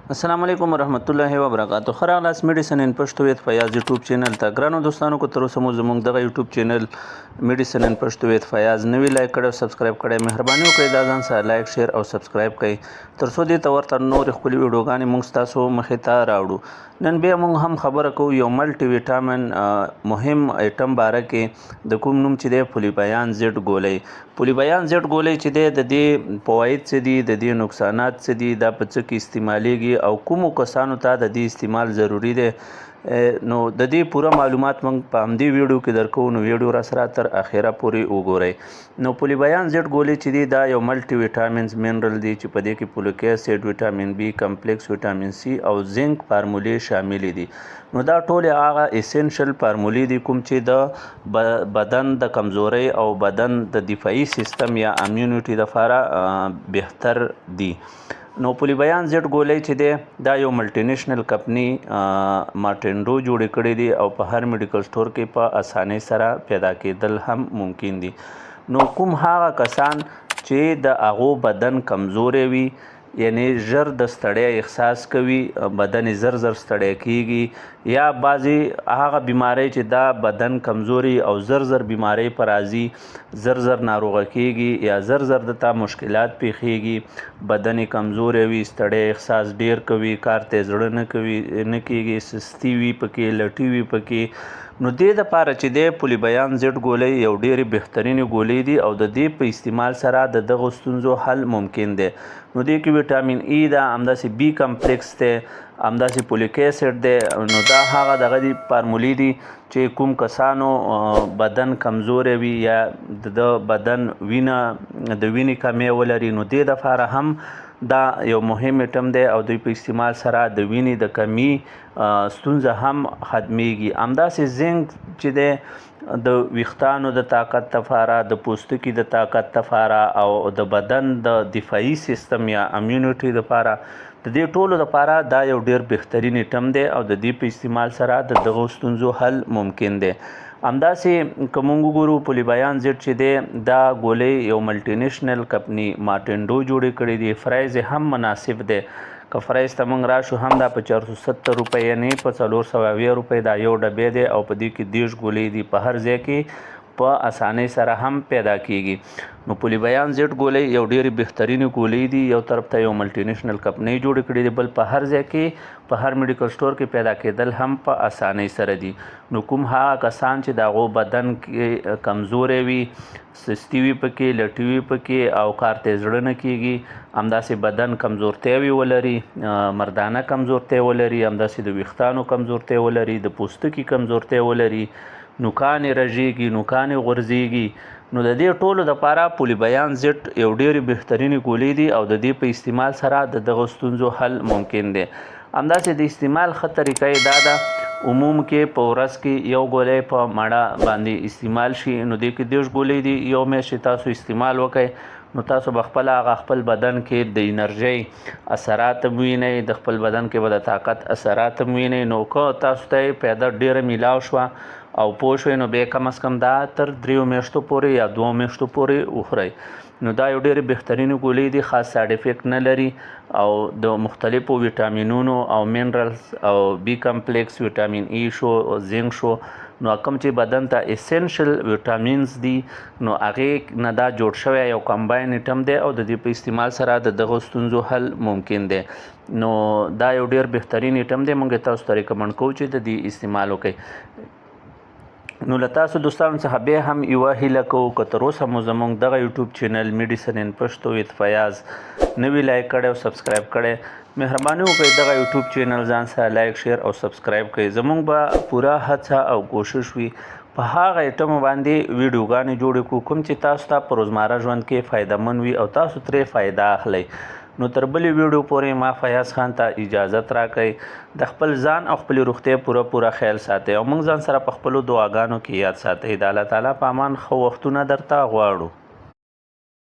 السلام علیکم ورحمت الله وبرکاتہ. خراغلاس میډیسن ان پښتو ویت فیاض یوټیوب چینل ته ګرانو دوستانو کو تر اوسه مو زموږ دغه یوټیوب چینل میډیسن ان پښتو ویت فیاض نوی لایک کړئ سبسکرایب کړئ مهرباني وکړئ دا ځان سره لایک شیر او سبسکرایب کړئ تر څو دې ته ورته نور خپل ویډیوګانې موږ تاسو مخې ته راوړو. نن بیا موږ هم خبره کوو یو ملټي ویټامین مهم ایټم باره کې د کوم نوم چې دی پولیبیان زیډ ګولۍ. پولیبیان زیډ ګولۍ چې دی د دې فواید څه دي د دې نقصانات څه دي دا په څه کې استعمالیږي او کومو کسانو ته د دې استعمال ضروری دی. نو د دې پوره معلومات موږ په همدې ویډیو کې درکو نو ویډیو را سره تر اخره پورې وګورئ. نو پولیبیان زیډ ګولۍ چې دی دا یو ملټي ویټامینز منرل دی چې په دې کې فولیک اسید ویټامین بی کمپلیکس ویټامین سی او زنک فارمولې شامل دي. نو دا ټول هغه اسینشل فارمولې دي کوم چې د بدن د کمزوري او بدن د دفاعي سیستم یا امیونټي لپاره بهتر دي. نو پولیبیان زیډ ګولۍ چې دی دا یو ملټي نیشنل کمپنی مارټینډو جوړې کړې دي او په هر میډیکل سټور کې په اسانۍ سره پیدا کېدل هم ممکن دي. نو کوم هغه کسان چې د هغو بدن کمزوري وي یعنی ژر د ستړیا احساس کوي بدن زر ستړی کیږي یا بعضی هغه بیماری چې دا بدن کمزوري او زر بیماری پر راځي زر ناروغه کیږي یا زر دته مشکلات پیښیږي بدن کمزوري وي ستړی احساس ډیر کوي کار ته زړه نه کیږي سستی وي پکې لټي وي پکې. نو دې دپاره چې دی پولیبیان زیډ ګولۍ یو ډېرې بهترینې ګولۍ دي او د دې په استعمال سره د دغو ستونزو حل ممکن دی. نو دې کې ویټامین ای ده همداسې بی کمپلیکس دی همداسې فولیک اسید دی. نو دا هغه دغه دي فارمولې دي چې کوم کسانو بدن کمزوری وي یا د بدن وینې کمی ولري نو دې دپاره هم دا یو مهم ایټم دی او دوی په استعمال سره د وینې د کمی ستونزه هم ختمیږي. همداسې زنک چې دی د ویښتانو د طاقت لپاره د پوستکي د طاقت لپاره او د بدن د دفاعي سیستم یا امیونټي لپاره د دې ټولو لپاره دا یو ډیر بهترین ایټم دی او د دې په استعمال سره د دغو ستونزو حل ممکن دی. همداسې که موږ وګورو پولیبیان زیډ چې دی دا ګولۍ یو ملټي نیشنل کمپنی مارټینډو جوړې کړې دي. پرایز هم مناسب دی که پرایز ته موږ راشو هم دا په 470 روپۍ یعنې په 480 روپۍ دا یو ډبې دی او په دې کې 30 ګولۍ دي په هر ځای کې په اسانۍ سره هم پیدا کیږي. نو پولیبیان زیډ ګولۍ یو ډېرې بهترینې ګولۍ دي یو طرف ته یو ملټي نیشنل کمپنۍ جوړې کړې دي بل په هر ځای کې په هر میډیکل سټور کې پیدا کېدل هم په اسانۍ سره دي. نو کوم هغه کسان چې د هغو بدن کې کمزوری وي سستی وي پکې لټي وي پکې او کار ته زړه نه کیږي همداسې بدن کمزورتیا ولري مردانه کمزورتیا ولري همداسې د ویښتانو کمزورتیا ولري د پوستکي کمزورتیا ولري نوکانې رژیږي نوکانې غورځیږي. نو د دې ټولو دپاره پولیبیان زیډ یو ډېرې بهترینې ګولۍ دي او د دې په استعمال سره د دغو ستونزو حل ممکن دی. همداسې د استعمال ښه طریقه یې دا ده عموم کې په ورځ کې یو ګولۍ په مړه باندې استعمال شي. نو دې کې 30 ګولۍ دي یو میاشت تاسو استعمال وکړئ نو تاسو به خپل بدن کې د انرژۍ اثرات وینئ د خپل بدن کې به د طاقت اثرات وینئ. نو که تاسو ته پیدا ډیره میلاو شوه او پوه شوئ نو بیا کم از کم دا تر 3 میاشتو پورې یا 2 میاشتو پورې وخورئ. نو دا یو ډېرې بهترینې ګولۍ دي خاص سایډ افیکټ نه لري او د مختلفو ویټامینونو او منرلز او بی کمپلیکس ویټامین ای شو زنک شو نو کوم چې بدن ته اسینشل ویټامینز دي نو هغې نه دا جوړ شوی یو کمباین ایټم دی او د دې په استعمال سره د دغو ستونزو حل ممکن دی. نو دا یو ډېر بهترین ایټم دی موږ تاسو ته ریکمنډ کوو چې د دې استعمال وکړئ. نو له تاسو دوستانو څخه بیا هم یوه هیله کوو که تر اوسه مو زموږ دغه یوټیوب چینل میډیسن ان پښتو ویت فیاض نوی لایک کړی او سبسکرایب کړی مهرباني وکړئ دغه یوټیوب چینل ځان سره لایک شیر او سبسکرایب کړئ. زموږ به پوره هڅه او کوشش وي په هغه ایټمو باندې ویډیوګانې جوړې کړو کوم چې تاسو ته په روزمره ژوند کې فایدهمند وي او تاسو ترې فایده اخلئ. نو تر بلې ویډیو پورې ما فیاض خان ته اجازت راکړئ. د خپل ځان او خپلې روغتیا پوره خیال ساتئ او موږ ځان سره په خپلو دعاګانو کې یاد ساتئ. د الله تعالی په امان ښه وختونه درته غواړو.